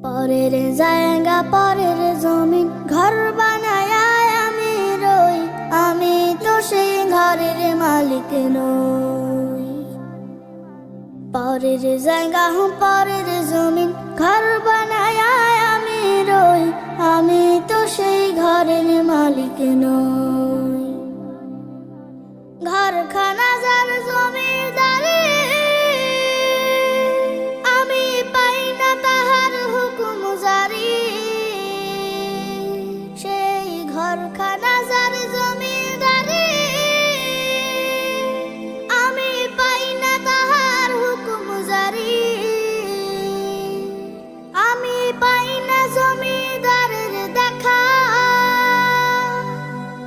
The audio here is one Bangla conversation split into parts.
পরের জায়গা পরের জমিন ঘর বানায় আমি রই, আমি তো সেই ঘরের মালিক নই। পরের জায়গা পরের জমিন ঘর বানায় আমি রই, আমি তো সেই ঘরের মালিক নই। ঘরখানা যার জমিদারি, আমি পাই না তাহার হুকুম জারি। সেই ঘরখানা যার জমিদারি, আমি পাই না তাহার হুকুম জারি। আমি পাই না জমিদারের দেখা,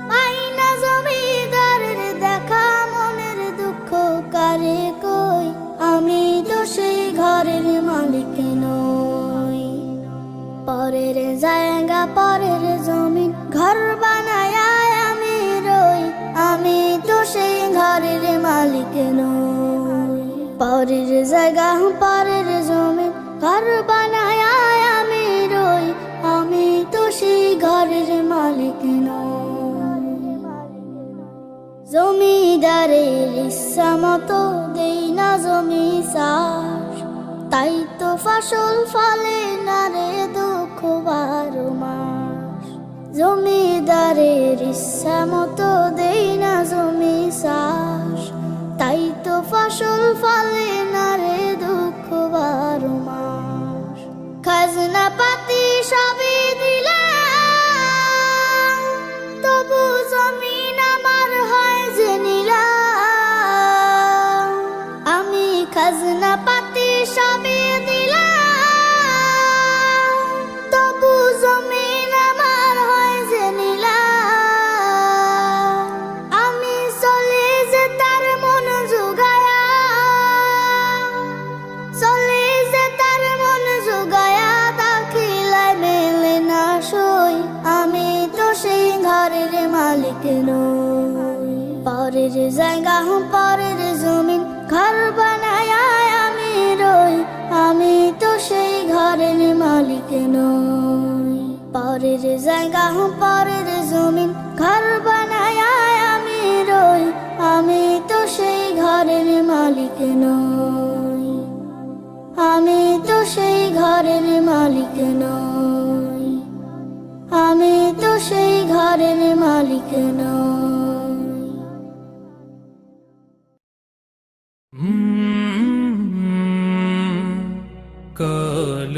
পাই না জমিদারের দেখা। মনের দুঃখ কারে কই, আমি তো সেই ঘরের মালিক নই। পরের জায়গা পরের জমিন ঘর বানায় আমি রই, আমি তো সেই ঘরের মালিক নই। পরের জায়গা পরের জমিন ঘর বানায় আমি রই, আমি তো সেই ঘরের মালিক নই। জমিদারের ইচ্ছা মতো দেই না জমি চাষ, তাই তো ফসল ফলে না রে দুঃখ 12 মাস। জমিদারের ইচ্ছা মতো দেই না জমি চাষ, তাই তো ফসল ফলে না রে দুঃখ 12 মাস। খাজনা পাতি সবই দিলাম, তবু জমিন আমার হয় যে নিলাম। আমি খাজনা পাতি সবই দিলাম, তবু জমিন আমার হয় যে নিলাম। আমি চলে যে তার মন জোগায়া, চলে যে তার মন জোগায়া, দাখিলায় মেলে না সই, আমি তো সেই ঘরের মালিক নই। পরের জায়গা পরের জমিন ঘর বানায় আমি রই, আমি তো সেই ঘরের মালিক নই। পরের জায়গা পরের জমিন ঘর বানায় আমি রই, আমি তো সেই ঘরের মালিক নই। আমি তো সেই ঘরের মালিক নই, আমি তো সেই ঘরের মালিক নই। কাল